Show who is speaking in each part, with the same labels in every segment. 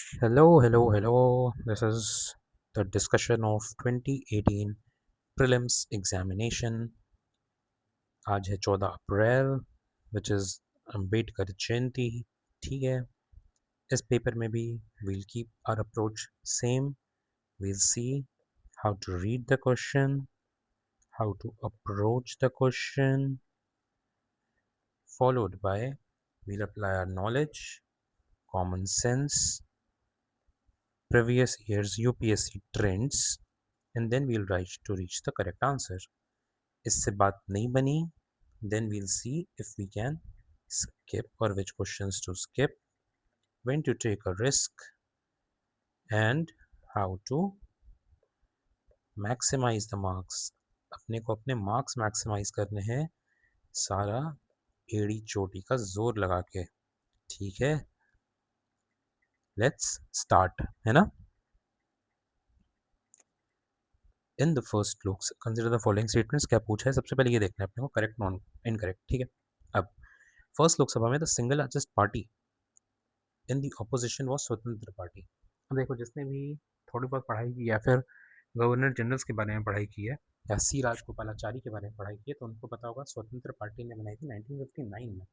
Speaker 1: Hello, hello, hello. This is the discussion of 2018 prelims examination. आज है 14 अप्रैल, which is Ambedkar जयंती. ठीक है. इस पेपर में भी we'll keep our approach same. We'll see how to read the question, how to approach the question, followed by we'll apply our knowledge, common sense, previous years UPSC trends, and then we'll try to reach the correct answer. इससे बात नहीं बनी, then we'll see if we can skip or which questions to skip, when to take a risk, and how to maximize the marks. अपने को अपने marks maximize करने हैं सारा एड़ी चोटी का जोर लगा के. ठीक है, let's start, है ना. In the first looks consider the following statements. क्या पूछा है सबसे पहले ये देखना है अपने को, करेक्ट नॉन इनकरेक्ट. ठीक है. अब फर्स्ट लोकसभा में the single largest party in the opposition was स्वतंत्र पार्टी. अब देखो, जिसने भी थोड़ी बहुत पढ़ाई की या फिर गवर्नर जनरल्स के बारे में पढ़ाई की है या सी राजगोपालाचारी के बारे में पढ़ाई की है तो उनको पता होगा स्वतंत्र पार्टी ने बनाई थी 1959 में.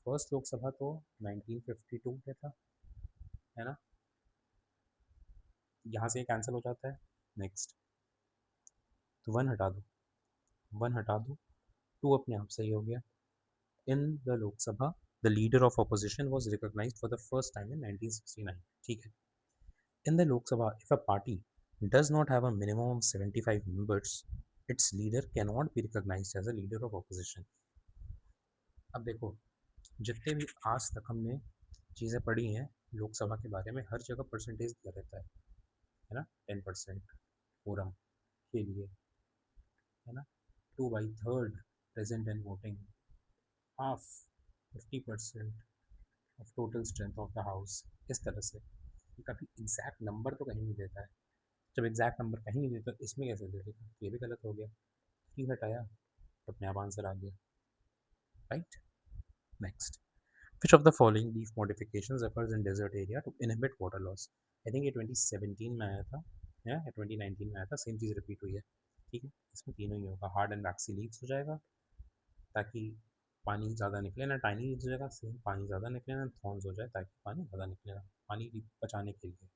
Speaker 1: फर्स्ट लोकसभा तो 1952 में था, है ना. यहाँ से कैंसिल हो जाता है. नेक्स्ट, तो वन हटा दो, वन हटा दो, टू अपने आप सही हो गया. In the Lok Sabha, the leader of opposition was recognized for the first time in 1969. ठीक है. In the Lok Sabha, if a party does not have a minimum of 75 members, its leader cannot be recognized as a leader of opposition. अब देखो, जितने भी आज तक हमने चीज़ें पढ़ी हैं लोकसभा के बारे में, हर जगह परसेंटेज दिया रहता है ना. 10% फोरम के लिए, है ना. 2/3 present and voting, half 50% of total strength of the house. इस तरह से कभी एग्जैक्ट नंबर तो कहीं नहीं देता है. जब एग्जैक्ट नंबर कहीं नहीं देता इसमें कैसे दे देगा, ये भी गलत हो गया. थ्री हटाया तो अपने आप आंसर आ गया. Right. Next, which of the following leaf modifications occurs in desert area to inhibit water loss. I think ये 2017 में आया था या 2019 में आया था. सेम चीज़ रिपीट हुई है. ठीक है. इसमें तीनों ही होगा. हार्ड एंड वैक्सी लीव्स हो जाएगा ताकि पानी ज़्यादा निकले ना. टाइनी लीव्स हो जाएगा सेम, पानी ज़्यादा निकले ना. थॉर्न्स हो जाए ताकि पानी ज़्यादा निकले ना, पानी बचाने के लिए,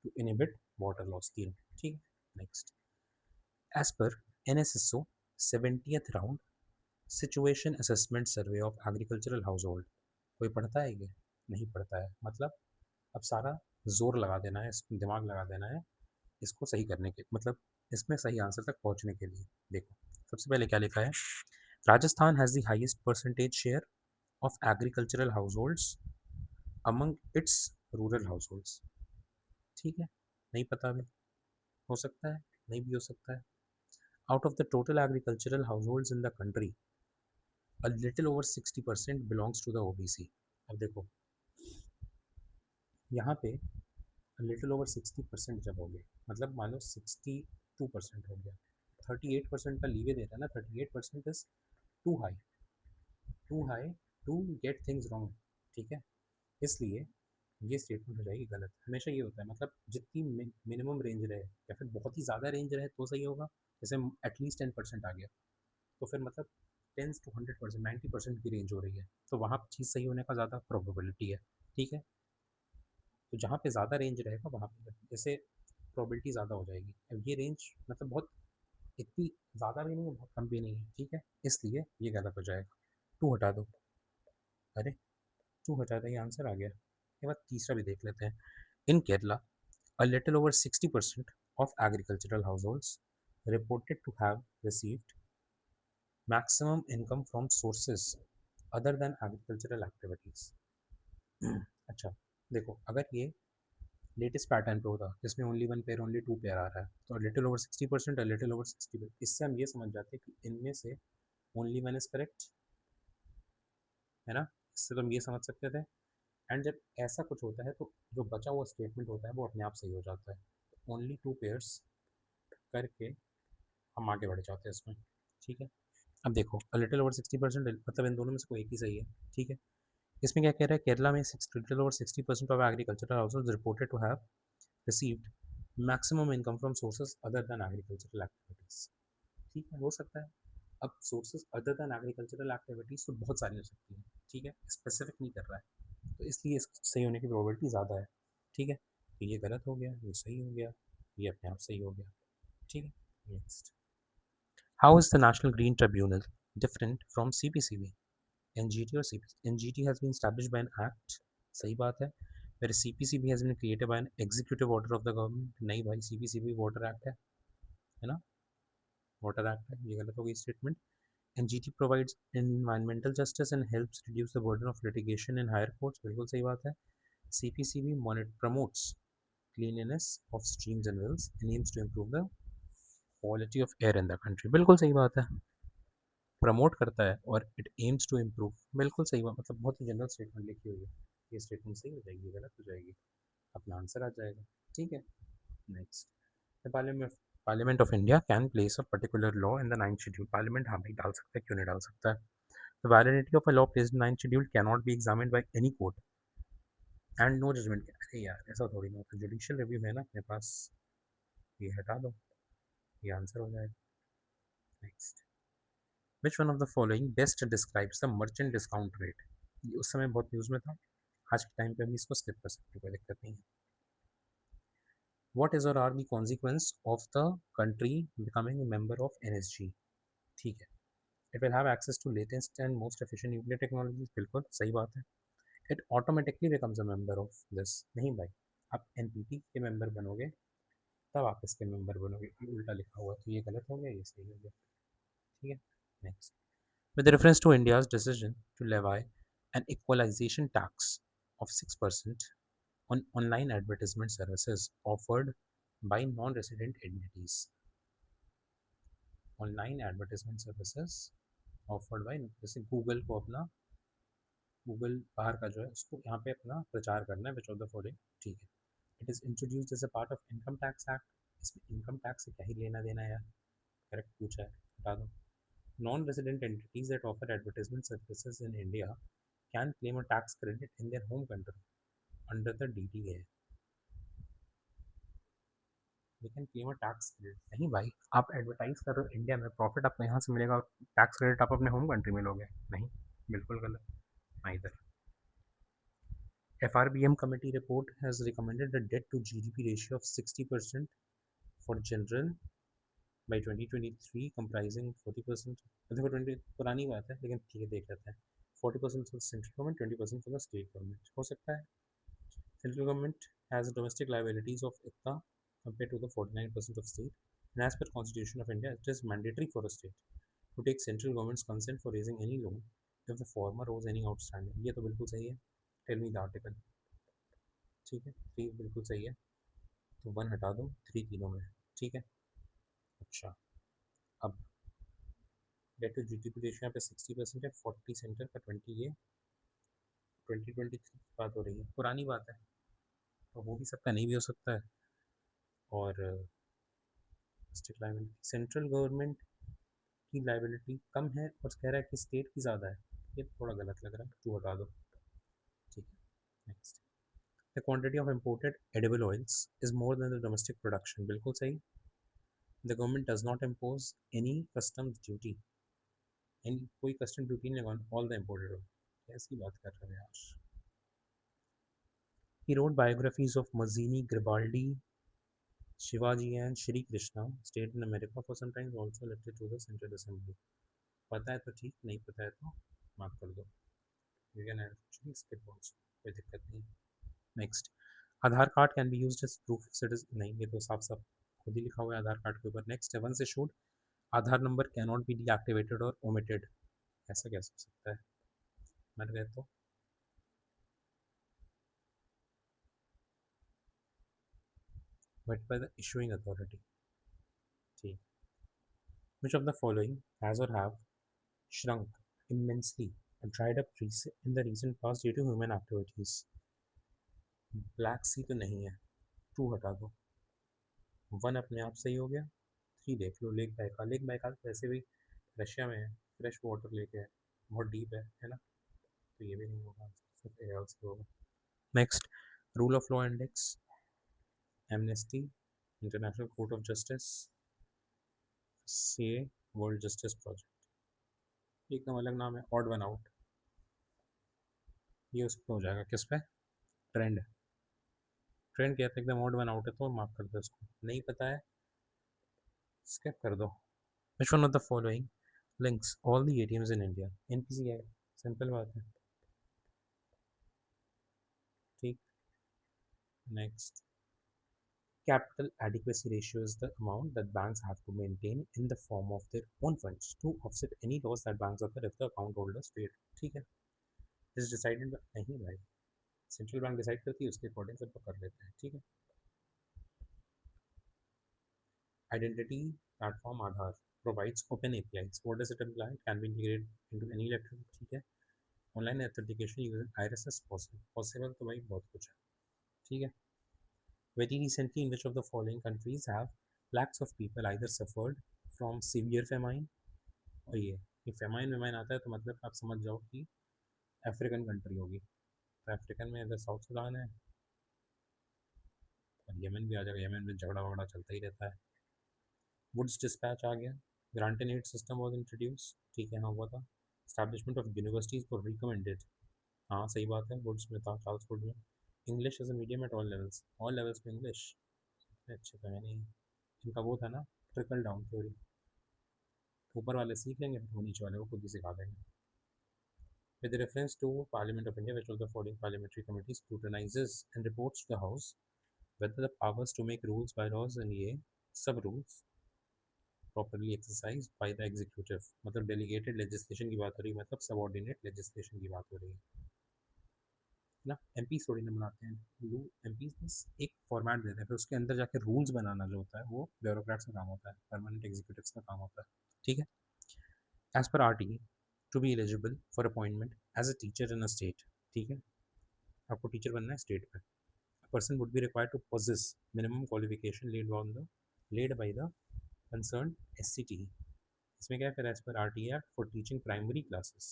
Speaker 1: टू इनहिबिट वाटर लॉस. तीन. ठीक है. नेक्स्ट, एज पर NSSO 70th round situation assessment survey of agricultural household. कोई पढ़ता है ये? नहीं पढ़ता है. मतलब अब सारा जोर लगा देना है, दिमाग लगा देना है इसको सही करने के, मतलब इसमें सही आंसर तक पहुंचने के लिए. देखो, सबसे पहले क्या लिखा है. Rajasthan has the highest percentage share of agricultural house holds among it's rural house holds. ठीक है. नहीं पता भी हो सकता है, नहीं भी हो सकता है. Out of the total agricultural households in the country, a little over 60% belongs to the OBC. अब देखो, यहाँ पे लिटिल ओवर 60% जब हो गए, मतलब मान लो 62% हो गया. 38% का लीवे दे रहा है ना. 38% is too high, too high to get things wrong. ठीक है. इसलिए ये स्टेटमेंट हो जाएगी गलत. हमेशा ये होता है, मतलब जितनी मिनिमम रेंज रहे या फिर बहुत ही ज़्यादा रेंज रहे तो सही होगा. जैसे एटलीस्ट 10% आ गया तो फिर मतलब 10 to 100%, 90% की रेंज हो रही है तो वहाँ चीज़ सही होने का ज़्यादा प्रोबेबिलिटी है. ठीक है. तो जहाँ पे ज़्यादा रेंज रहेगा वहाँ पे जैसे प्रोबेबिलिटी ज़्यादा हो जाएगी. अब ये रेंज मतलब बहुत इतनी ज़्यादा भी नहीं है, बहुत कम भी नहीं है. ठीक है. इसलिए ये गलत हो जाएगा. टू हटा दो. अरे, टू हटा दो, ये आंसर आ गया. ये बात तीसरा भी देख लेते हैं. इन Kerala, a little over 60% of agricultural households reported to have received maximum income from sources other than agricultural activities. अच्छा, देखो, अगर ये लेटेस्ट पैटर्न पे होता जिसमें only one pair only two pair आ रहा है तो लिटिल ओवर 60%, लिटिल ओवर 60%, इससे हम ये समझ जाते हैं कि इनमें से ओनली वन इज करेक्ट, है ना. इससे तो हम ये समझ सकते थे. एंड जब ऐसा कुछ होता है तो जो बचा हुआ स्टेटमेंट होता है वो अपने आप सही हो जाता है. ओनली टू पेयर्स करके हम आगे बढ़ जाते हैं इसमें. ठीक है. अब देखो, लिटिल ओवर 60% मतलब इन दोनों में से कोई एक ही सही है. ठीक है. इसमें क्या कह रहा है, केरला में 60% of agricultural households reported to have received maximum income from sources other than agricultural activities. ठीक है, हो सकता है। अब sources other than agricultural activities तो बहुत सारी हो सकती हैं, ठीक है, स्पेसिफिक नहीं कर रहा है, तो इसलिए इसका सही होने की प्रोबेबिलिटी ज़्यादा है। ठीक है, तो ये गलत हो गया, ये सही हो गया, ये अपने आप सही हो गया। ठीक है, next, how is the national green tribunal different from CPCB? NGT or CPC? NGT has been established by an act, सही बात है, whereas CPCB has been created by an executive order of the government। नहीं भाई, CPCB water act है ना, water act है, ये गलत हो गई statement. NGT provides environmental justice and helps reduce the burden of litigation in higher courts, बिल्कुल सही बात है। CPCB promotes cleanliness of streams and wells and aims to improve the quality of air in the country, बिल्कुल सही बात है। Promote करता है और इट एम्स टू इम्प्रूव, बिल्कुल सही बात, मतलब बहुत ही जनरल स्टेटमेंट लिखी हुई है। ये स्टेटमेंट सही हो जाएगी, गलत हो जाएगी, अपना आंसर आ जाएगा। ठीक है, next, the parliament of India can place a particular law in the 9th schedule. Parliament हाँ भाई डाल सकता है, क्यों नहीं डाल सकता है। The validity of a law placed in 9th schedule can not be examined by any court and no judgement. अरे यार ऐसा थोड़ी ना होता, जुडिशियल रिव्यू है ना अपने पास, ये हटा दो, ये आंसर हो जाएगा। Next, which one of the following best describes the merchant discount rate? ये उस समय बहुत न्यूज़ में था, आज के टाइम पे हम इसको स्किप कर सकते हैं, कोई दिक्कत नहीं है। व्हाट इज और are the consequence of the country becoming a member of NSG? ठीक है, it will have access to latest and most efficient nuclear technologies, बिल्कुल सही बात है। It automatically becomes a member of this, नहीं भाई, आप NPT के मेंबर बनोगे तब आप इसके मेंबर बनोगे, ये उल्टा लिखा हुआ है, तो ये गलत हो गया, ये सही हो गया। ठीक है, next, with reference to India's decision to levy an equalization tax of 6% on online advertisement services offered by non-resident entities. Online advertisement services offered by, जैसे गूगल को अपना, गूगल बाहर का जो है उसको यहाँ पे अपना प्रचार करना है, विच ऑफ द फॉलोइंग, ठीक है। It is introduced as a part of income tax act, इसमें इनकम टैक्स से क्या ही लेना देना है यार, करेक्ट पूछा है, बता दो। Non resident entities that offer advertisement services in India can claim a tax credit in their home country under the DTA. They can claim a tax credit। नहीं भाई, आप एडवर्टाइज कर रहे हो इंडिया में, प्रॉफिट आपको यहाँ से मिलेगा, टैक्स क्रेडिट आप अपने होम कंट्री में लोगे, नहीं, बिल्कुल गलत, ना इधर। FRBM committee report has recommended a debt to GDP ratio of 60% for general by 2023 comprising 40%। देखो 20 पुरानी बात है, लेकिन ठीक है देख लेते हैं। 40% for central government, 20% for the state government, हो सकता है। Central government has domestic liabilities of itna compared to the 49% of state, and as per Constitution of India, it is mandatory for a state to take central government's consent for raising any loan if the former owes any outstanding। ये तो बिल्कुल सही है, tell me the article. ठीक है, 3 बिल्कुल सही है, तो 1 हटा दो, 3 तीनों में है। ठीक है, अच्छा, अब डेट टू जीडीपी रेशियो यहाँ पे 60% है, 40 सेंटर का, 20 ये, 2023 की बात हो रही है, पुरानी बात है, तो हो भी सकता है, नहीं भी हो सकता है। और सेंट्रल गवर्नमेंट की लाइबिलिटी कम है और कह रहा है कि स्टेट की ज़्यादा है, ये थोड़ा गलत लग रहा है, तू हटा दो। ठीक है, next, the quantity of imported edible oils is more than the domestic production, बिल्कुल सही। The government does not impose any customs duty, any कोई कस्टम ड्यूटी नहीं लगा ऑल द इम्पोर्टेड ऑयल, कैसी बात कर रहे हो यार। He wrote biographies of Mazzini, Garibaldi, Shivaji and Shri Krishna, stayed in America for some time, also elected to the Central Assembly। पता है तो ठीक, नहीं पता है तो माफ कर दो, you can actually skip also, कोई दिक्कत नहीं। Next, Aadhaar card can be used as proof of citizen, नहीं ये तो साफ साफ खुद ही लिखा हुआ है आधार कार्ड के ऊपर। नेक्स्ट है, once issued Aadhaar number can not be deactivated or omitted, ऐसा कैसे हो सकता है, मर गए तो। But by the issuing authority, ठीक। Which of the following has or have shrunk immensely and dried up in the recent past due to human activities? Black Sea तो नहीं है, 2 हटा दो, 1 अपने आप सही हो गया, 3 देख लो, लेक बायकाल, लेक बायकाल वैसे भी रशिया में है, फ्रेश वाटर लेक है, बहुत डीप है ना, तो ये भी नहीं होगा। Next, rule of law index, amnesty, international court of justice, से वर्ल्ड जस्टिस प्रोजेक्ट। एकदम अलग नाम है, ऑड वन आउट। ये उस पर हो जाएगा, किस पे? ट्रेंड। ट्रेंड क्या था, एकदम ऑड वन आउट है तो मार्क कर दो इसको। नहीं पता है, स्किप कर दो। विच one of the following links all the ATMs in India? NPCI. Simple बात है। ठीक। Next, capital adequacy ratio is the amount that banks have to maintain in the form of their own funds to offset any loss that banks occur if the account holders fail। ठीक है, इस decided नहीं भाई, central bank decide करती है, उसके according सब कर लेते हैं। ठीक है। Identity platform Aadhaar provides open APIs। What does it imply? It can be integrated into any electronic। ठीक है। Online authentication using iris is possible। Possible तो भाई बहुत कुछ है। ठीक है। Very recently, in which of the following countries have lakhs of people either suffered from severe famine? और ये फेमाइन वेमाइन आता है तो मतलब आप समझ जाओ कि अफ्रीकन कंट्री होगी। तो अफ्रीकन में इधर साउथ सुडान है, और यमन भी आ जाएगा। यमन में झगड़ा वगड़ा चलता ही रहता है। वुड्स डिस्पैच आ गया। Grant and aid system was introduce. ठीक है, हाँ हुआ था। Establishment of universities for recommended. हाँ सही बात है, वुड्स में था, चार्ल्स वुड में। English as a medium at all levels में इंग्लिश। अच्छे तो है नहीं। इनका वो था ना, ट्रिकल डाउन थ्योरी। ऊपर वाले सीख लेंगे तो नीचे वाले को खुद ही सिखा देंगे। With reference to Parliament of India, which of the following parliamentary committees scrutinizes and reports to the House whether the powers to make rules, bylaws and ये सब rules properly exercised by the executive? मतलब delegated legislation की बात हो रही है, मतलब subordinate legislation की बात हो रही है ना। एमपीज थोड़ी ना बनाते हैं, एमपीज बस एक फॉर्मेट देते हैं, फिर उसके अंदर जाके रूल्स बनाना जो होता है वो ब्यूरोक्रेट्स का काम होता है, परमानेंट एग्जीक्यूटिव्स का काम होता है। ठीक है। एज पर RT, to be eligible for appointment as a teacher in a state. ठीक है, आपको टीचर बनना है स्टेट में। person would be required to possess minimum qualification laid by the concerned SCT। इसमें क्या है, as per RTA Act for teaching primary classes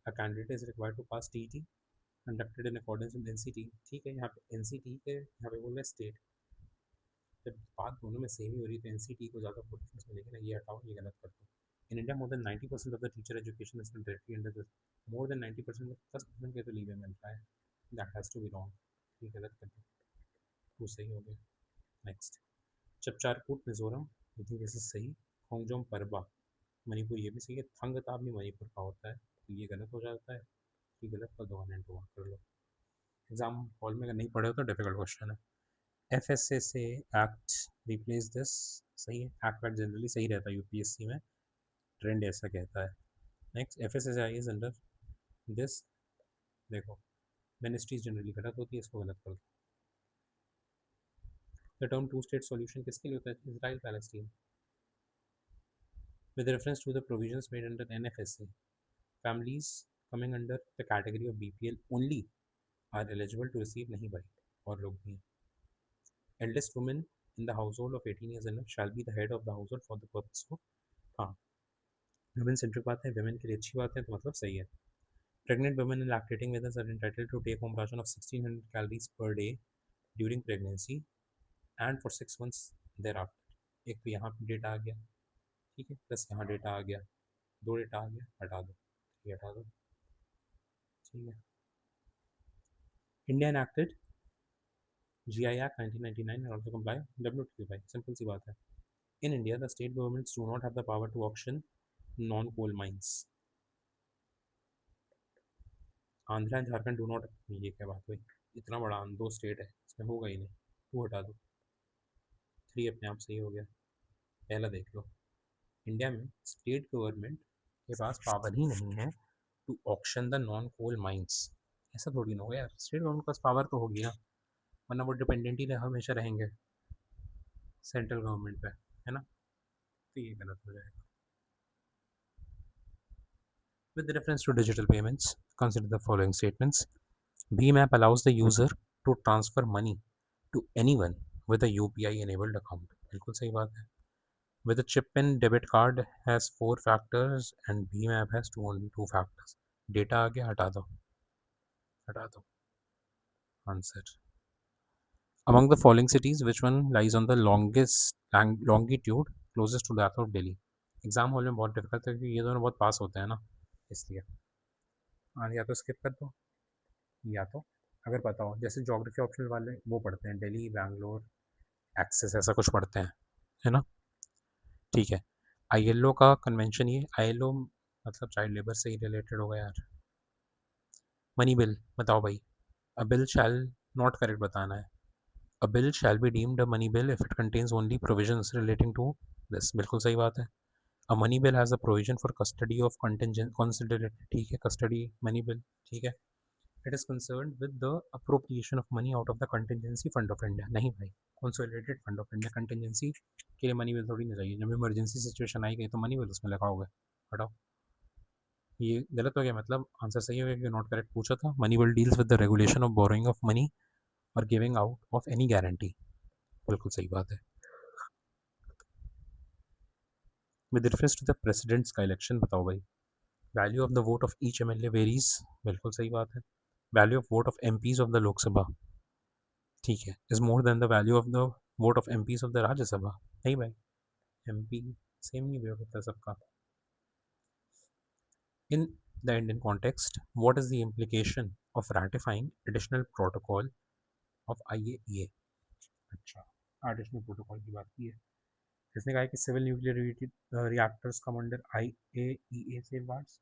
Speaker 1: a candidate is required to pass TET conducted in accordance with NCT। ठीक है, यहाँ पे NCT के यहाँ पे बोल रहे स्टेट। जब बात दोनों में सेम ही हो रही है तो NCT को ज़्यादा प्रोफेशंस मिलेंगे ना, ये हटाओ, ये गलत कर दो। In India more than 90% of the teacher education is directly under this. More than 90% 10% के तो लीव मिल रहा है, that has to be wrong. ये गलत कर दो, वो सही हो गया। Next, Chapchar Kut Mizoram, I think this is सही। खोंगजोम परबा मणिपुर, ये भी सही है। थंगताब भी मणिपुर का होता है, तो ये गलत हो जाता है। ये गलत कर दो, 1 and 2 कर लो। एग्जाम हॉल में अगर नहीं पढ़े हो तो डिफिकल्ट क्वेश्चन है। एफ एस ए से एक्ट रिप्लेस दिस, सही है। एक्ट वैक्ट जनरली सही रहता है यूपीएससी में, ट्रेंड ऐसा कहता है। Next, F S S I is under this. देखो, मिनिस्ट्रीज जनरली गलत होती है, इसको गलत कर दो। The term two state solution किसके लिए होता है? Israel Palestine. With reference to the provisions made under NFSA, families coming under the category of BPL only are eligible to receive, नहीं भाई, और लोग भी हैं। Eldest woman in the household of 18 years and above shall be the head of the household for the purpose of, हाँ, women centric बात है, women के लिए अच्छी बात है, तो मतलब सही है। Pregnant women and lactating mothers are entitled to take home ration of 1600 calories per day during pregnancy and for 6 months thereafter। एक तो यहाँ पे डेटा आ गया, ठीक है, प्लस यहाँ डेटा आ गया, दो डेटा आ गया, हटा दो, ये हटा दो। ठीक है। India enacted GI Act 1999 and also comply WTO by। Simple सी बात है। In India, the state governments do not have the power to auction non-coal mines। Andhra and Jharkhand do not. ये क्या बात हुई, इतना बड़ा दो स्टेट है, इसमें होगा ही नहीं, टू हटा दो। 3 अपने आप सही हो गया। पहला देख लो, इंडिया में स्टेट गवर्नमेंट के पास पावर ही नहीं है to auction the non coal mines. ऐसा थोड़ी ना होगा यार, स्टेट गवर्नमेंट के पास पावर तो होगी ना, वरना वो डिपेंडेंट ही हमेशा रहेंगे सेंट्रल गवर्नमेंट पे, है ना। तो ये गलत हो जाएगा। With reference to digital payments, consider the following statements. Bheem app allows the user to transfer money to anyone with a UPI enabled account। बिल्कुल सही बात है। With a chip in debit card has 4 factors and Bheem app has only 2 factors। Data आ गया, हटा दो। हटा दो answer. Among the following cities, which one lies on the longest longitude closest to that of Delhi? Exam hall में बहुत difficult है क्योंकि ये दोनों बहुत पास होते हैं ना, इसलिए। हाँ, या तो स्किप कर दो, या तो अगर पता हो, जैसे ज्योग्राफी ऑप्शनल वाले वो पढ़ते हैं, दिल्ली, बैंगलोर, एक्सेस, ऐसा कुछ पढ़ते हैं, है ना। ठीक है। आईएलओ का कन्वेंशन, ये आईएलओ मतलब चाइल्ड लेबर से ही रिलेटेड होगा यार। मनी बिल बताओ भाई। A bill shall not correct बताना है। A bill shall be deemed a money bill if it contains only provisions relating to this, बिल्कुल सही बात है। A money bill has a provision for custody of contingent considerated, ठीक है, custody money bill, ठीक है। It is concern with the appropriation of money out of the contingency fund of India, नहीं भाई, consolidated fund of India. Contingency के लिए money bill थोड़ी ना चाहिए, जब इमरजेंसी सिचुएशन आई गई तो मनी बिल उसमें लगाओगे। हटाओ, ये गलत हो गया, मतलब आंसर सही हो गया कि नॉट करेक्ट पूछा था। Money bill deals with the regulation of borrowing of money or giving out of any guarantee, बिल्कुल सही बात है। With reference to the president's का इलेक्शन बताओ भाई। Value of the vote of each MLA varies, बिल्कुल सही बात है। Value of vote of MPs of the Lok Sabha, ठीक है, is more than the value of the vote of MPs of the Rajya Sabha, नहीं भाई, एमपी सेम नहीं वे होता सबका। In the Indian context, what is the implication of ratifying additional protocol of IAEA? अच्छा, additional protocol की बात की है। इसने कहा है कि civil nuclear reactors come under IAEA safeguards.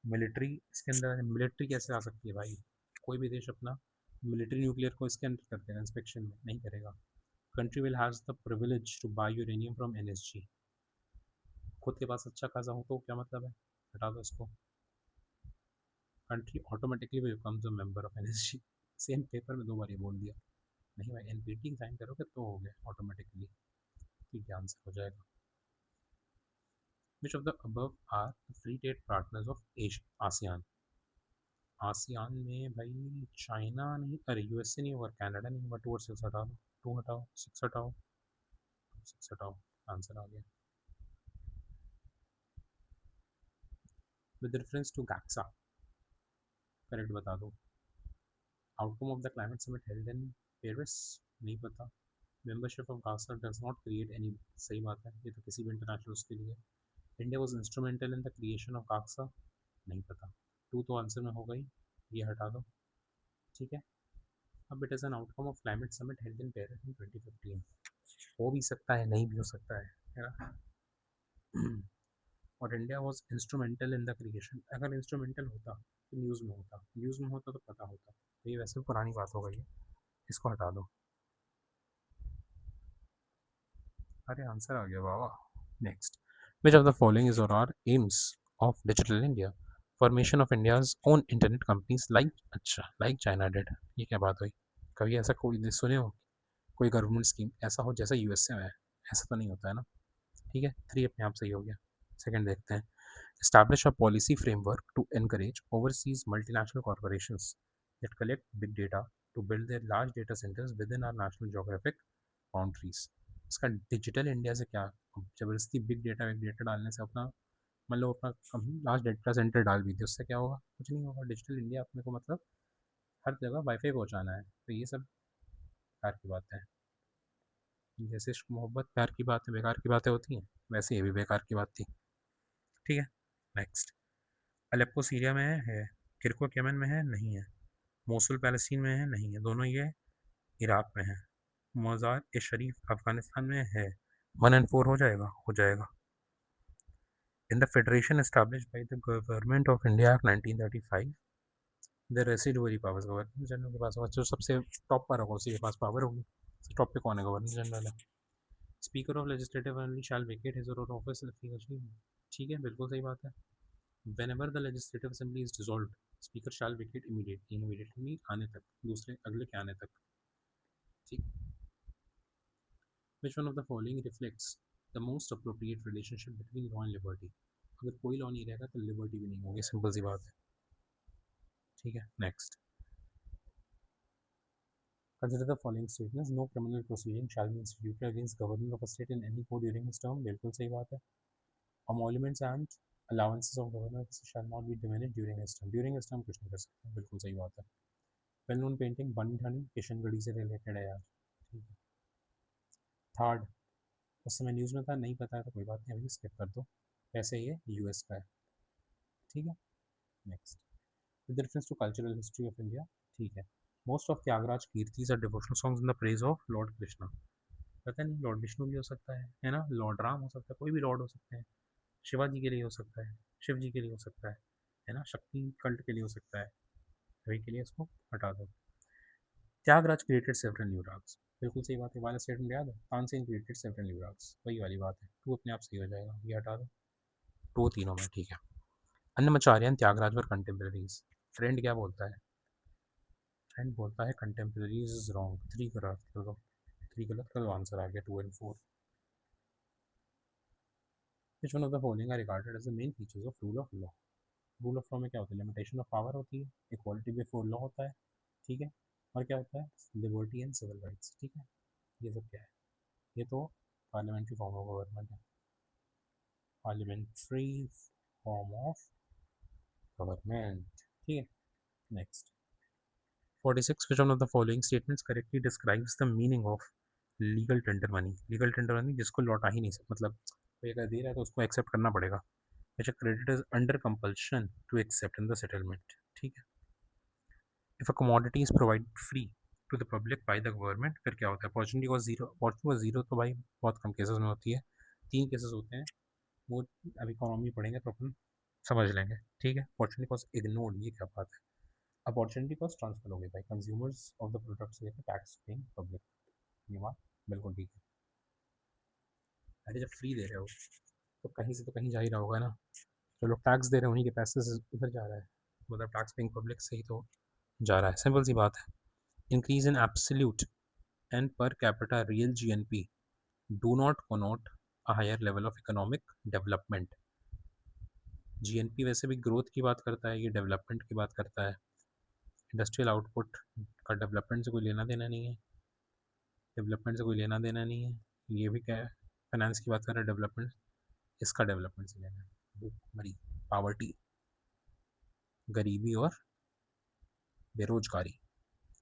Speaker 1: Military इसके अंदर, मिलिट्री कैसे आ सकती है भाई? कोई भी देश अपना मिलिट्री न्यूक्लियर को इसके अंदर कर देगा, इंस्पेक्शन में नहीं करेगा। Country will has the privilege to buy uranium from NSG. खुद के पास अच्छा खासा हो तो क्या मतलब है, हटा दो इसको। Country automatically becomes a member of NSG, same paper में दो बार ये बोल दिया। नहीं भाई, एनपीटी साइन करोगे तो हो गया ऑटोमेटिकली, ठीक है, आंसर हो जाएगा। Which of the above are free trade partners of ASEAN? ASEAN में भाई चाइना नहीं, अरे यूएसए नहीं होगा, कनाडा नहीं होगा, 2 और 6 हटा दो, 2 हटाओ, 6 हटाओ, 6 हटाओ, आंसर आ गया। विद रेफरेंस टू गैक्सा, करेक्ट बता दो। Outcome of the climate summit held in Paris, नहीं पता। मेंबरशिप ऑफ गासा डज नॉट क्रिएट एनी, सही बात है, ये तो किसी भी इंटरनेशनल उसके लिए। India was instrumental in the creation of गासा, नहीं पता। 2 तो आंसर में हो गई, ये हटा दो, ठीक है। अब it is an outcome of climate summit held in Paris in 2015, हो भी सकता है, नहीं भी हो सकता है ना। और India was instrumental in the creation, अगर इंस्ट्रूमेंटल होता तो न्यूज़ में होता, न्यूज़ में होता तो पता होता, तो ये वैसे पुरानी बात हो गई है, इसको हटा दो। अरे आंसर आ गया बाबा। Next, which of the following is और are aims of digital India? Formation of India's own internet companies like, अच्छा, लाइक चाइना डिड, ये क्या बात हुई? कभी ऐसा कोई सुने हो, कोई गवर्नमेंट स्कीम ऐसा हो जैसा यूएसए में है? ऐसा तो नहीं होता है ना। ठीक है, 3 अपने आप सही हो गया। सेकंड देखते हैं। Establish a policy framework to encourage overseas multinational corporations that collect big data to build their large data centers within our national geographic boundaries. इसका डिजिटल इंडिया से क्या, जबरदस्ती बिग डेटा डालने से अपना, मतलब अपना लार्ज डेटा सेंटर डाल भी दिया, उससे क्या होगा? कुछ नहीं होगा। डिजिटल इंडिया अपने को मतलब हर जगह वाईफाई पहुंचाना है, तो ये सब बेकार की बात है। जैसे इश्क मोहब्बत प्यार की बातें बेकार की बातें होती हैं, वैसे ये भी बेकार की बात थी। ठीक है, नेक्स्ट। अलेप्पो सीरिया में है, किरकुक यमन में है, नहीं है। मोसुल पैलेस्टीन में है, नहीं है, दोनों ये इराक में है। मज़ार ए शरीफ अफगानिस्तान में है। 1 एंड 4 हो जाएगा, हो जाएगा। In the federation established bye the government of India act 1935, the residuary powers governor general के पास होगा, जो सबसे टॉप पर होगा उसी के पास पावर होगी। टॉप पे कौन है? गवर्नर जनरल है। Speaker of legislative assembly shall vacate his और ऑफिस, ठीक है, बिल्कुल सही बात है। Whenever the legislative assembly is dissolved, speaker shall vacate immediately, immediately आने तक, दूसरे अगले के आने तक, ठीक। Which one of the following reflects the most appropriate relationship between law and liberty? अगर कोई लॉ नहीं रहेगा तो लिबर्टी भी नहीं होगी, सिंपल सी बात है। ठीक है, next. Consider the following statements: no criminal proceeding shall be instituted against governor of a state in any court during his term, बिल्कुल सही बात है। Emoluments and allowances of governor shall not be diminished during his term, during his term कुछ नहीं कर सकते, बिल्कुल सही बात है। वेल नोन पेंटिंग बनी ठनी किशनगढ़ी से रिलेटेड है यार, ठीक है। थर्ड, उस समय न्यूज़ में था, नहीं पता है तो कोई बात नहीं, अभी स्किप कर दो, वैसे ये यूएस का है, ठीक है। Next, with reference to cultural history of India, ठीक है। Most of Tyagaraja kirtis are devotional songs in the praise of lord Krishna. पता नहीं, लॉर्ड विष्णु भी हो सकता है ना, लॉर्ड राम हो सकता है, कोई भी लॉर्ड हो सकते हैं, शिवाजी के लिए हो सकता है, शिव जी के लिए हो सकता है ना, शक्ति कल्ट के लिए हो सकता है, अभी के लिए इसको हटा दो। Tyagaraja created several new ragas, बिल्कुल सही बात है, वाला स्टेटमेंट याद है, Tansen created several new ragas, वही वाली बात है, टू अपने आप सही हो जाएगा, ये हटा दो, टू तीनों में, ठीक है। Annamacharya and Tyagaraja were contemporaries, trend क्या बोलता है, ट्रेंड बोलता है कंटेम्पररीज इज रॉन्ग, थ्री गलत कर दो, थ्री गलत कर दो, आंसर आ गया 2 and 4। Which one of the following are regarded as the main features of rule of law. Rule of law में क्या होता है, लिमिटेशन ऑफ पावर होती है, इक्वालिटी बिफोर लॉ होता है, ठीक है, और क्या होता है, लिबर्टी एंड सिविल राइट्स, ठीक है। ये सब क्या है, ये तो पार्लियामेंट्री फॉर्म ऑफ गवर्नमेंट है, पार्लियामेंट्री फॉर्म ऑफ गवर्नमेंट, ठीक है। Next, 46, which one of the following statements correctly describes the meaning of legal tender money? legal tender money जिसको लौटा ही नहीं सकता, मतलब कोई अगर दे रहा है तो उसको एक्सेप्ट करना पड़ेगा, which a creditor is under compulsion to accept in the settlement, ठीक है। if a commodity is provided free to the public by the government, फिर क्या होता है, opportunity cost zero, opportunity cost zero तो भाई बहुत कम केसेस में होती है, 3 केसेस होते हैं, वो अब इकोनॉमी पढ़ेंगे तो अपन समझ लेंगे, ठीक है। अपॉर्चुनिटी कॉस्ट इग्नोर्ड, ये क्या बात है, अपॉर्चुनिटी कॉस्ट ट्रांसफर हो गई भाई कंज्यूमर्स ऑफ द प्रोडक्ट से लेकर टैक्स पेइंग पब्लिक, ये बात बिल्कुल ठीक है। अरे जब फ्री दे रहे हो तो कहीं से तो कहीं जा ही रहा होगा ना, जो लोग टैक्स दे रहे हैं उन्हीं के पैसे से उधर जा रहा है, मतलब टैक्स पेइंग पब्लिक से ही तो जा रहा है, सिंपल सी बात है। Increase in absolute and per capita real GNP do not connote a higher level of economic development। GNP वैसे भी ग्रोथ की बात करता है, ये डेवलपमेंट की बात करता है, इंडस्ट्रियल आउटपुट का डेवलपमेंट से कोई लेना देना नहीं है, डेवलपमेंट से कोई लेना देना नहीं है, ये भी क्या है, फाइनेंस की बात कर रहा है, डेवलपमेंट, इसका डेवलपमेंट से लेना है, भूखमरी, पावर्टी, गरीबी और बेरोजगारी,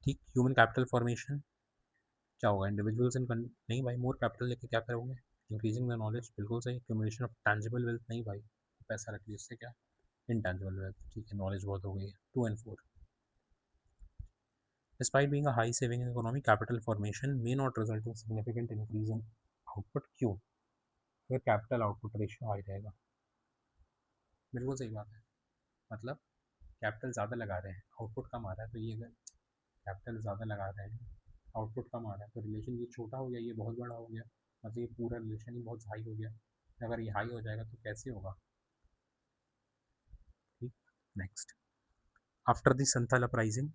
Speaker 1: ठीक। ह्यूमन कैपिटल फॉर्मेशन क्या होगा, इंडिविजुअल्स इन नहीं भाई, मोर कैपिटल लेके क्या करोगे, इंक्रीजिंग द नॉलेज, बिल्कुल सही, एक्यूमुलेशन ऑफ टैंजिबल वेल्थ, नहीं भाई, पैसा रख लिया उससे क्या, intangible wealth, ठीक है, नॉलेज बहुत हो गई है, 2 and 4। Despite being a high saving economy, capital formation may not result in significant increase in output, क्यों, अगर कैपिटल आउटपुट रेशियो हाई रहेगा, बिल्कुल सही बात है, मतलब कैपिटल ज़्यादा लगा रहे हैं, आउटपुट कम आ रहा है, तो ये अगर कैपिटल ज़्यादा लगा रहे हैं, आउटपुट कम आ रहा है, तो रिलेशन ये छोटा हो गया, ये बहुत बड़ा हो गया, मतलब ये पूरा रिलेशन ही बहुत हाई हो गया, अगर ये हाई हो जाएगा तो कैसे होगा, ठीक। Next, after the Santhal uprising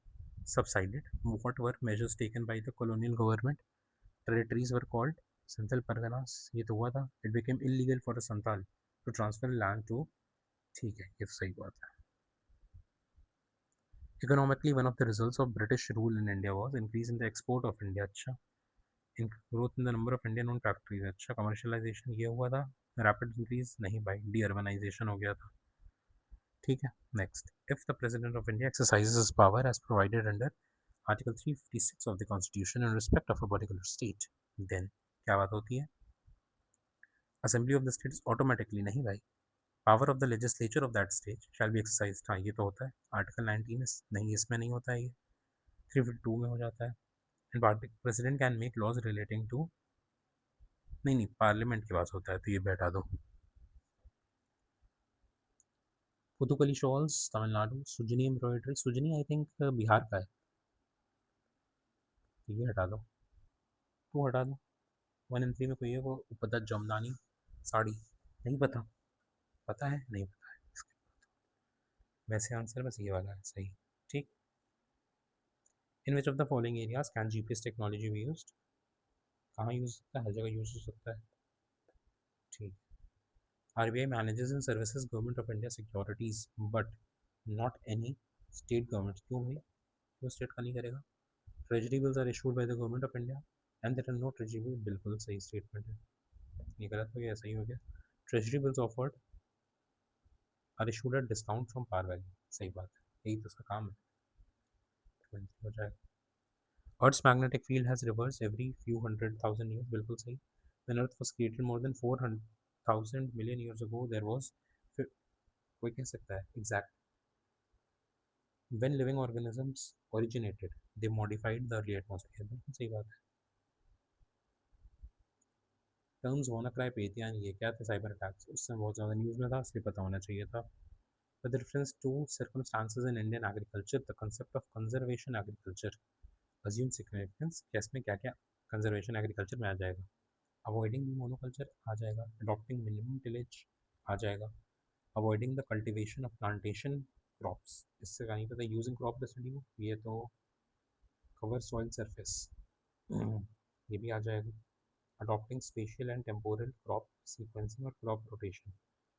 Speaker 1: subsided, what were measures taken by the colonial government? Territories were called Santhal Parganas, ये तो हुआ था, it became illegal for a Santhal to transfer land to, ठीक है, ये तो सही बात है। Economically, one of the results of British rule in India was increase in the export of India, अच्छा, in growth in the number of Indian owned factories, अच्छा, commercialization ये हुआ था, rapid increase नहीं भाई, de-urbanization हो गया था, ठीक है। Next, if the president of India exercises his power as provided under article 356 of the constitution in respect of a particular state, then क्या बात होती है, assembly of the state automatically, नहीं भाई, power of the legislature of that state shall be exercise, हाँ ये तो होता है, आर्टिकल 19 नहीं, इसमें नहीं होता है ये, 352 में हो जाता है, and president can make laws relating to, नहीं नहीं, पार्लियामेंट के पास होता है, तो ये बैठा दो। Puthukkuli shawls Tamil Nadu, Sujani embroidery, Sujani I think Bihar का है, तो ये हटा दो, टू हटा दो। 1 and 3 में कोई है वो उपदा जमदानी साड़ी, नहीं पता, पता है नहीं पता है, वैसे आंसर बस ये वाला है सही, ठीक। In which of the following areas can GPS technology be used, कहाँ यूज होता है, हर जगह यूज हो सकता है, ठीक। RBI manages and services government of India securities but not any state government, क्यों भाई, क्यों स्टेट का नहीं करेगा, treasury bills are issued by the government of India and there are no treasury bill, बिल्कुल सही स्टेटमेंट है, ये गलत हो गया, सही हो गया, treasury bills offered are issued at discount from par value, सही बात है, यही तो उसका काम है, हो जाएगा। Earth's magnetic field has reversed every few 100,000 years. बिल्कुल सही. When Earth was created more than 400,000 million years ago, there was फिर कोई कह सकता है exact. When living organisms originated, they modified the early atmosphere. बिल्कुल सही बात है. Terms WannaCry पे थे यानी ये क्या थे साइबर अटैक्स उस समय बहुत ज़्यादा न्यूज़ में था इसलिए पता होना चाहिए था. With reference to circumstances in Indian agriculture, the concept of conservation agriculture assumes significance. क्या इसमें क्या क्या conservation agriculture में आ जाएगा? अवॉइडिंग मोनोकल्चर आ जाएगा, अडॉप्टिंग मिनिमम टिलेज आ जाएगा, avoiding the cultivation of plantation crops, इससे नहीं पता यूजिंग क्रॉप रेसिड्यू, ये तो कवर सॉइल सरफेस ये भी आ जाएगा, adopting spatial and temporal crop sequencing और क्रॉप रोटेशन,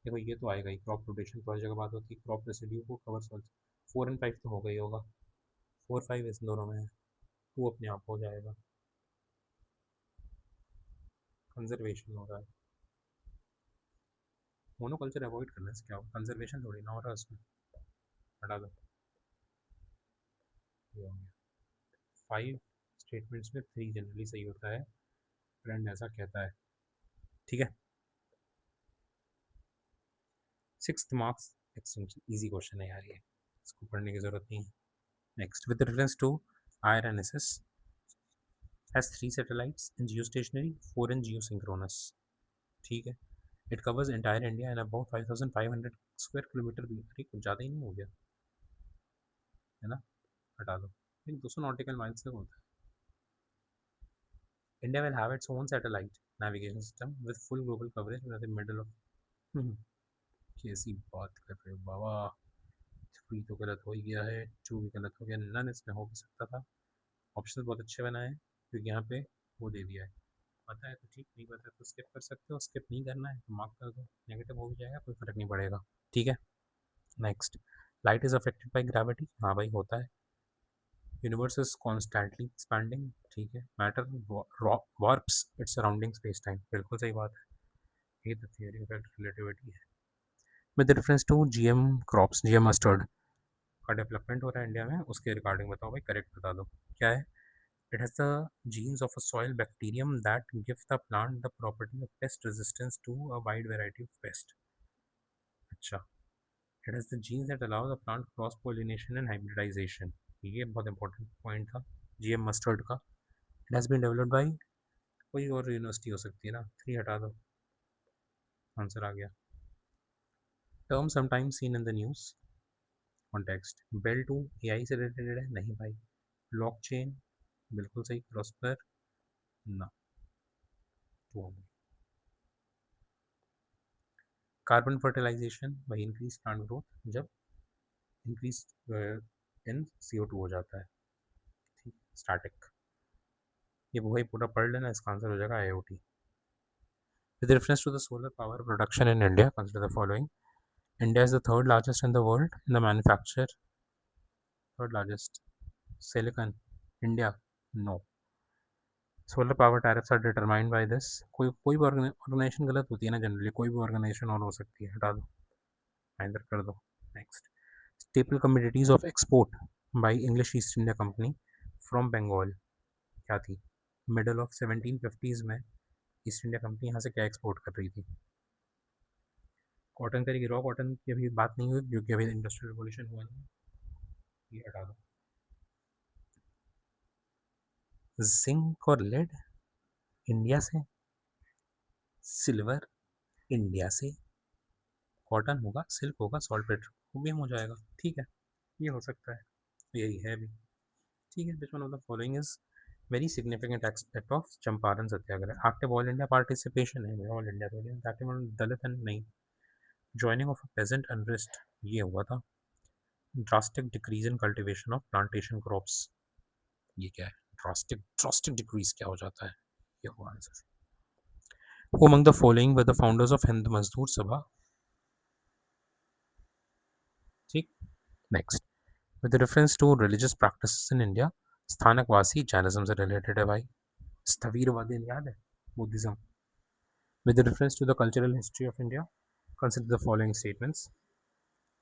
Speaker 1: देखो ये तो आएगा ही, क्रॉप रोटेशन तो हर जगह बात होती है, क्रॉप रेसिड्यू को कवर सॉइल 4 एंड 5 तो हो गई होगा, 4 5 इस दोनों में है, 2 अपने आप हो जाएगा, कंजर्वेशन हो रहा है, मोनोकल्चर अवॉइड करने से क्या हो, कंजर्वेशन थोड़ी ना हो रहा है उसमें, हटा दो, ये हो गया, 5 स्टेटमेंट्स में 3 जनरली सही होता है, फ्रेंड ऐसा कहता है, ठीक है. 6th marks extension, easy question है यार ये, इसको पढ़ने की जरूरत नहीं है. Next, with reference to IRNSS has 3 satellites in geostationary, 4 in geosynchronous, ठीक है. It covers entire India and about 5500 square kilometre, कुछ ज़्यादा ही नहीं हो गया है ना, हटा दो, लेकिन 200 नॉटिकल माइल्स तक होता है. India will have its own satellite navigation system with full global coverage in the middle of, कैसी बात कर रहे हो बाबा, 3 तो गलत हो ही गया है, 2 भी गलत हो गया, नन इसमें हो भी सकता था. ऑप्शन बहुत अच्छे बनाए हैं क्योंकि यहाँ पे वो दे दिया है, पता है तो ठीक, नहीं पता है तो स्किप कर सकते हो, स्किप नहीं करना है तो मार्क कर दो, नेगेटिव हो भी जाएगा कोई फर्क नहीं पड़ेगा, ठीक है. Next, light is affected by gravity, हाँ भाई होता है. यूनिवर्स इज कॉन्स्टेंटली एक्सपैंडिंग, ठीक है. Matter warps its surrounding space time, बिल्कुल सही बात है, ये तो थियरी ऑफ रिलेटिविटी है. With reference to GM crops, GM mustard का डेवलपमेंट हो रहा है इंडिया में, उसके रिगार्डिंग बताओ भाई, करेक्ट बता दो क्या है. It has the genes of a soil bacterium that give the plant the property of pest resistance to a wide variety of pests. अच्छा, it has the genes that allow the plant cross pollination and hybridization, ये बहुत important point था GM mustard का. It has been developed by, कोई और university हो सकती है ना, 3 हटा दो, आंसर आ गया. Term sometimes seen in the news context, bell to AI से रिलेटेड है, नहीं भाई. ब्लॉकचेन बिल्कुल सही, प्रॉस्पर ना, टू हो गई. कार्बन फर्टिलाइजेशन वही इंक्रीज प्लांट ग्रोथ जब इंक्रीज इन CO2 हो जाता है, ठीक. स्टैटिक, ये वही पूरा पढ़ लेना, इसका आंसर हो जाएगा IoT. With reference to the solar power production in India, consider the following. India is the third largest in the world in the manufacture, third largest, silicon India, no. Solar power tariffs are determined by this, कोई भी organisation गलत होती है ना generally, कोई भी organisation और हो सकती है, हटा दो, आइंदर कर दो. Next, staple commodities of export by English East India Company from Bengal क्या थी, मिडल ऑफ 1750s में ईस्ट इंडिया कंपनी यहाँ से क्या एक्सपोर्ट कर रही थी. कॉटन करेगी, रॉ कॉटन की अभी बात नहीं हुई क्योंकि अभी इंडस्ट्रियल रिवोल्यूशन हुआ नहीं, ये हटा दो. जिंक और लेड इंडिया से, सिल्वर इंडिया से, कॉटन होगा, सिल्क होगा, सॉल्ट पेट्रोलियम हो जाएगा, ठीक है, ये हो सकता है, यही है अभी, ठीक है. Which one of the following is very significant aspect of Champaran Satyagraha, active all India participation है, ऑल इंडिया तो दलित नहीं, joining of a peasant unrest, ये हुआ था. Drastic decrease in cultivation of plantation crops, ये क्या है, ड्रास्टिक ड्रास्टिक डिक्रीज क्या हो जाता है, ये हुआ answer. Who among the following were the founders of Hind Mazdoor Sabha, ठीक. Next, with reference to religious practices in India, Sthanakvasi Jainism से रिलेटेड है भाई, स्थवीरवादी याद है, Buddhism. With reference to the cultural history of India, consider the following statements.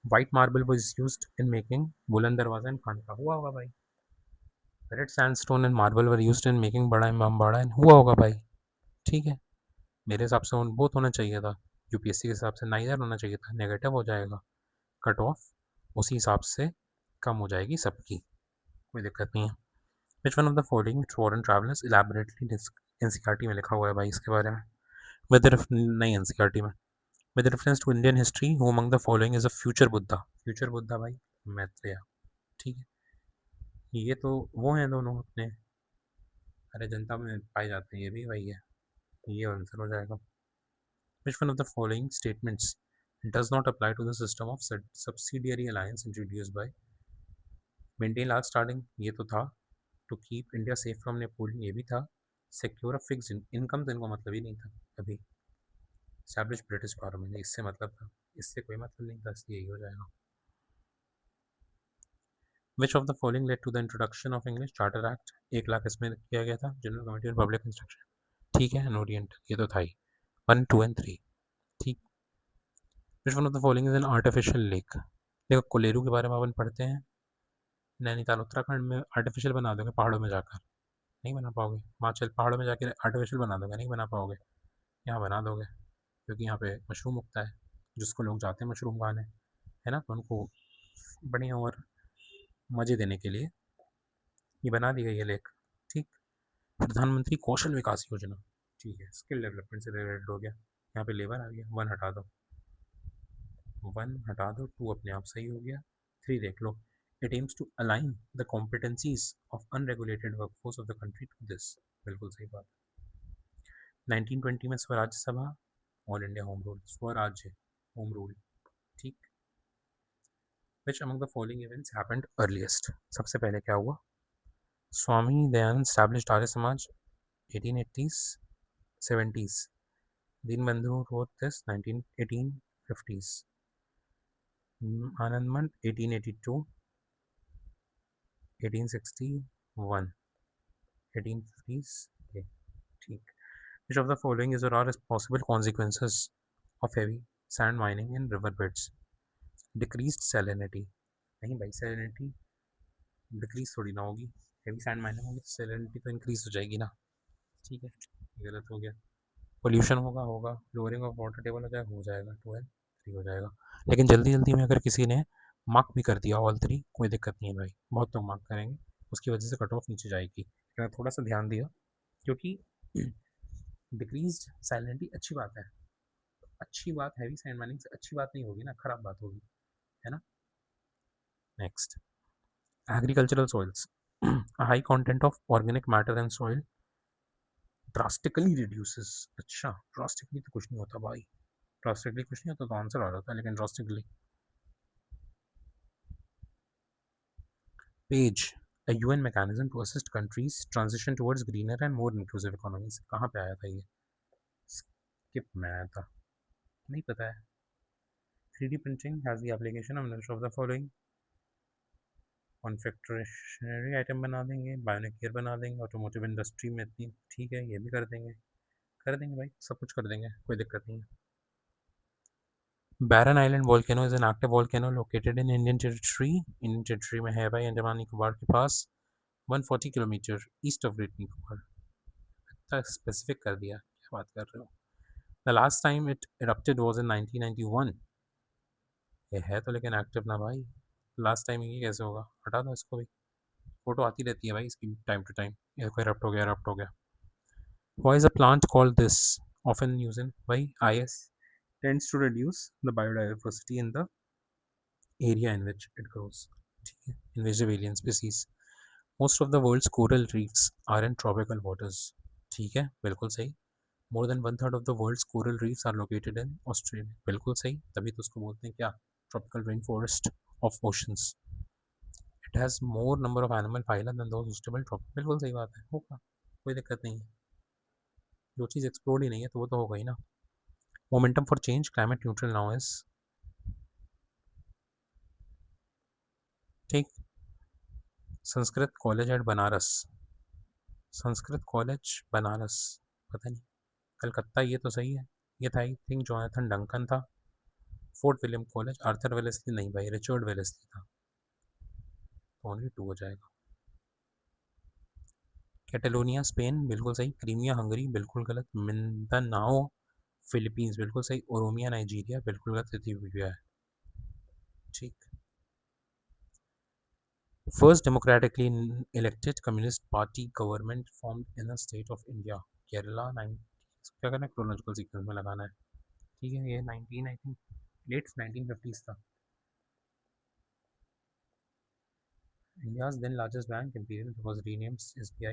Speaker 1: White marble was used in making Buland Darwaza and Khanqah, हुआ होगा भाई, red sandstone and marble were used in making Bara Imambara and हुआ होगा भाई, ठीक है। मेरे हिसाब से बहुत होना चाहिए था, यूपीएससी के हिसाब से 9 होना चाहिए था, नेगेटिव हो जाएगा, कट ऑफ उसी हिसाब से कम हो जाएगी सबकी, कोई दिक्कत नहीं है। Which one of the following foreign travellers elaborately NCERT में लिखा हुआ है भाई इसके बारे में, विद नहीं एनसीईआरटी में, with reference to Indian history who among the following is a future Buddha, future Buddha भाई मैत्रेय, ठीक है। ये तो वो हैं दोनों अपने, अरे जनता में पाए जाते हैं, ये भी वही है, ये आंसर हो जाएगा। Which one of the following statements does not apply to the system of subsidiary alliance introduced by maintain large starting, ये तो था, to keep India safe from Napoleon, ये भी था, secure a fixed income, तो इनको मतलब ही नहीं था अभी, establish British parliament, इससे मतलब था, इससे कोई मतलब नहीं था, इसलिए यही हो जाएगा। Which of the following led to the introduction of English Charter Act, 1 lakh इसमें किया गया था, जनरल कमेटी और पब्लिक इंस्ट्रक्शन, ठीक है, एनोरियंट ये तो था ही, 1, 2 एंड 3, ठीक। विच one of the following is an artificial lake, देखो कोलेरू के बारे में अपन पढ़ते हैं, नैनीताल उत्तराखंड में आर्टिफिशियल बना दोगे पहाड़ों में जाकर, नहीं बना पाओगे, हिमाचल पहाड़ों में जाकर आर्टिफिशियल बना दोगे, नहीं बना पाओगे, यहाँ बना दोगे, क्योंकि यहाँ पे मशरूम उगता है, जिसको लोग जाते हैं मशरूम खाने, है ना, तो उनको बढ़िया और मज़े देने के लिए ये बना दी गई है लेक, ठीक। प्रधानमंत्री कौशल विकास योजना, ठीक है, स्किल डेवलपमेंट से रिलेटेड हो गया, यहाँ पे लेबर आ गया, 1 हटा दो, 1 हटा दो, 2 अपने आप सही हो गया, 3 देख लो, it aims to align the competencies of unregulated workforce of the country to this, बिल्कुल सही बात। 1920 में Swarajya Sabha, all India home rule, Swarajya home rule, ठीक। Which among the following events happened earliest, सबसे पहले क्या हुआ, Swami Dayanand established Arya Samaj 1880s 70s, Deenbandhu wrote this 1850s, Anandamath 1882 1861 1850s, okay, ठीक। Which of the following is or are possible consequences of heavy sand mining in river beds, decreased salinity, नहीं भाई salinity decrease थोड़ी ना होगी, हेवी सैंड माइनिंग होगी तो salinity तो increase हो जाएगी ना, ठीक है, गलत हो गया। पोल्यूशन होगा होगा, लोअरिंग ऑफ वाटर टेबल हो जाएगा 12 3 हो जाएगा, लेकिन जल्दी जल्दी में अगर किसी ने मार्क भी कर दिया ऑल 3 कोई दिक्कत नहीं है भाई, बहुत लोग मार्क करेंगे, उसकी वजह से कट ऑफ नीचे जाएगी, लेकिन थोड़ा सा ध्यान दिया, क्योंकि डिक्रीज सैलिनिटी अच्छी बात है, अच्छी बात, हैवी सैंड माइनिंग से अच्छी बात नहीं होगी ना, खराब बात होगी, है ना। Next, agricultural soils, high content of organic matter and soil drastically reduces, अच्छा ड्रास्टिकली तो कुछ नहीं होता भाई, ड्रास्टिकली कुछ नहीं होता तो आंसर आ जाता है, लेकिन drastically page, a UN mechanism to assist countries transition towards greener and more inclusive economies, कहाँ पे आया था ये, स्किप में आया था, नहीं पता है। 3D printing has the application of none of the following, confectionery item बना देंगे, बायोनिक ईयर बना देंगे, ऑटोमोटिव इंडस्ट्री में इतनी, ठीक है, ये भी कर देंगे भाई, सब कुछ कर देंगे, कोई दिक्कत नहीं है। Barren Island volcano is an active volcano located in Indian territory में है भाई, अंडमान निकोबार के पास, 140 kilometre east of Great Nicobar, इतना स्पेसिफिक कर दिया, क्या बात कर रहे हो। The last time it erupted was in 1991, ये है तो लेकिन एक्टिव ना भाई, लास्ट टाइम ये कैसे होगा, हटा दो इसको भी, फोटो आती रहती है भाई इसकी टाइम टू टाइम, ये कोई इरप्ट हो गया, इरप्ट हो गया। Why is a plant called this often used in, why IS tends to reduce the biodiversity in the area in which it grows, ठीक है, invasive alien species, most of the world's coral reefs are in tropical waters, ठीक है, बिल्कुल सही, more than 1/3 of the world's coral reefs are located in Australia, बिल्कुल सही, तभी तो उसको बोलते हैं क्या, tropical rainforest of oceans, it has more number of animal phyla than those suitable tropical, बिल्कुल सही बात है, होगा, कोई दिक्कत नहीं है, जो चीज़ एक्सप्लोर ही नहीं है तो वो तो होगा ही ना। Momentum for change climate neutral now is, ठीक। Sanskrit college at Banaras, Sanskrit college Banaras, पता नहीं, कलकत्ता ये तो सही है, ये था आई थिंक जोनाथन डंकन था, Fort William college Arthur Wellesley नहीं भाई, रिचर्ड वेलेस्ली था, तो ओनली 2 हो जाएगा। कैटेलोनिया स्पेन बिल्कुल सही, क्रीमिया हंगरी बिल्कुल गलत, मिंदानाओ फिलीपींस बिल्कुल सही, ओरोमिया नाइजीरिया बिल्कुल गलत, इथियोपिया है। ठीक। First democratically elected communist party government formed in the state of India, Kerala. क्या करना है, क्रोनोलॉजिकल सीक्वेंस में लगाना है। ठीक है, ये 19 आई थिंक लेट 1950s था। India's then largest bank, Imperial, was renamed SBI.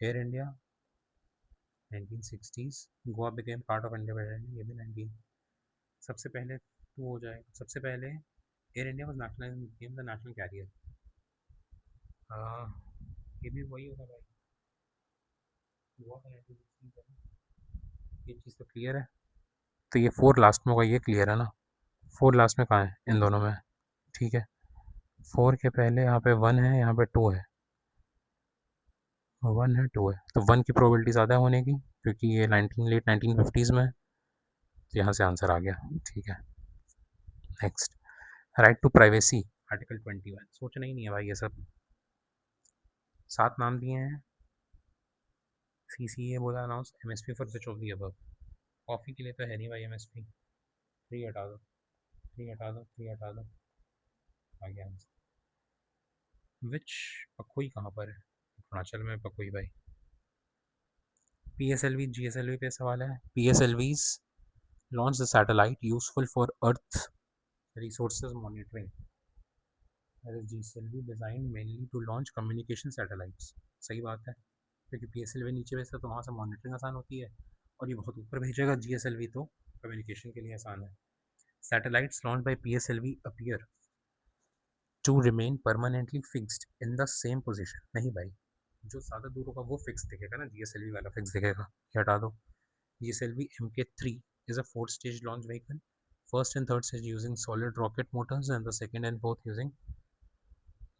Speaker 1: Air India, 1960s. Goa became part of India by ये भी 19। सबसे पहले टू हो जाए, सबसे पहले Air India was national became the national carrier. ये भी वही होगा भाई, गोवा का 1960 ये चीज़ तो क्लियर है। तो ये फोर लास्ट में होगा, ये क्लियर है ना। फोर लास्ट में कहाँ है, इन दोनों में। ठीक है, फोर के पहले यहाँ पे वन है, यहाँ पे टू है, वन है टू है, तो वन की प्रोबेबिलिटी ज़्यादा होने की, क्योंकि ये 19 लेट 1950s में है। तो यहाँ से आंसर आ गया। ठीक है, next. Right to privacy, article 21। सोचना ही नहीं है भाई, ये सब 7 नाम दिए हैं। CCA बोला announce, MSP for which of the above. Coffee के लिए तो है नहीं भाई MSP। 3 हटा दो, 3 हटा दो, 3 हटा दो, आ गया आंसर। विच पखुई कहाँ पर है, अरुणाचल में पखुई भाई। PSLV GSLV पे सवाल है। PSLVs launch the satellite useful for Earth resources monitoring. Whereas GSLV designed mainly to launch communication satellites. सही बात है, क्योंकि PSLV नीचे भेजता है तो वहाँ से मॉनिटरिंग आसान होती है, और ये बहुत ऊपर भेजेगा GSLV तो कम्युनिकेशन के लिए आसान है। Satellites launched by PSLV appear to remain permanently fixed in the same position. नहीं भाई, जो ज़्यादा दूर होगा वो फिक्स दिखेगा ना, GSLV वाला फिक्स दिखेगा। ये हटा दो। GSLV MK3 is a 4-stage launch vehicle. First and third stage using solid rocket motors and the second and fourth using,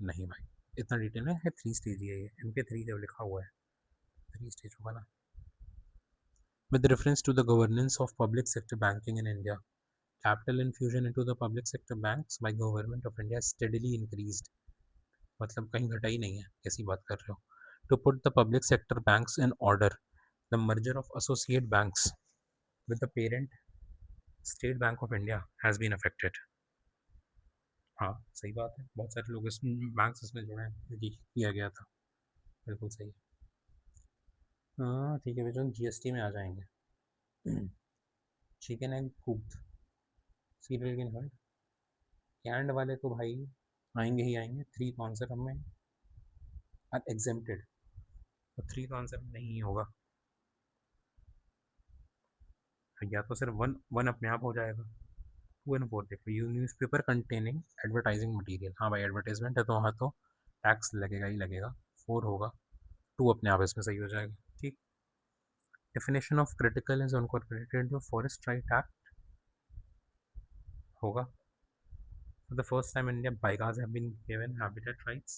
Speaker 1: नहीं भाई इतना डिटेल में है, 3 स्टेज ही है ये, MK3 जब लिखा हुआ है 3 स्टेज होगा ना। With reference to the governance of public sector banking in India, capital infusion into the public sector banks by government of India steadily increased. मतलब कहीं घटा ही नहीं है, कैसी बात कर रहे हो। To put the public sector banks in order, the merger of associate banks with the parent State Bank of India has been affected. हाँ सही बात है, बहुत सारे लोग इस बैंक इसमें जुड़े हैं, जी किया गया था, बिल्कुल सही है। हाँ ठीक है बेटा, GST में आ जाएंगे। चिकन एंड कुक्ड सीरियल किन हर्ट, कैंड वाले तो भाई आएंगे ही आएंगे। 3 तो आंसर हमें आर एग्जेम्प्टेड, तो 3 तो आंसर नहीं होगा, या तो सिर्फ वन वन अपने आप हो जाएगा। 2 एंड 4 देखो, you newspaper containing advertising material, हाँ भाई एडवर्टाइजमेंट है तो वहाँ तो टैक्स लगेगा ही लगेगा, 4 होगा। 2 अपने आप इसमें सही हो जाएगा। ठीक। Definition of critical is incorporated जो फॉरेस्ट राइट एक्ट होगा। For the first time in India, baigas have been given habitat rights.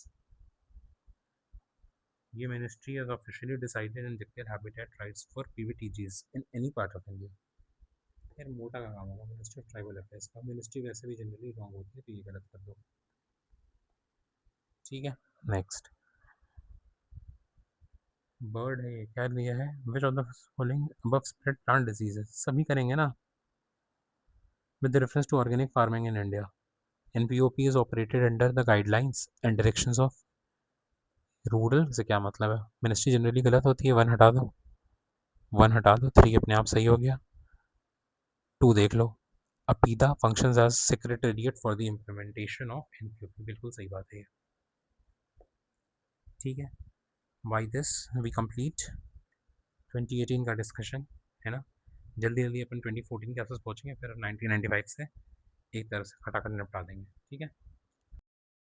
Speaker 1: ये ministry has officially decided and declared habitat rights for PVTGs in any part of India. यार मोटा का काम होगा, ministry of tribal affairs का। Ministry वैसे भी generally wrong होती है, तो ये गलत कर दो। ठीक है, नेक्स्ट। बर्ड है, क्या दिया है, which of the following above spread plant diseases, सभी करेंगे ना। With reference to organic farming in India, NPOP is operated under the guidelines and directions of rural से क्या मतलब है, मिनिस्ट्री जनरली गलत होती है, 1 हटा दो, 1 हटा दो, 3 अपने आप सही हो गया, 2 देख लो। APEDA functions as secretariat for the implementation of NPOP, बिल्कुल सही बात है ये। ठीक है, बाय दिस वी कंप्लीट 2018 का डिस्कशन, है ना। जल्दी जल्दी अपन 2014 के आसपास पहुँचेंगे, फिर 1995 से एक तरह से खटाखट निपटा देंगे। ठीक है।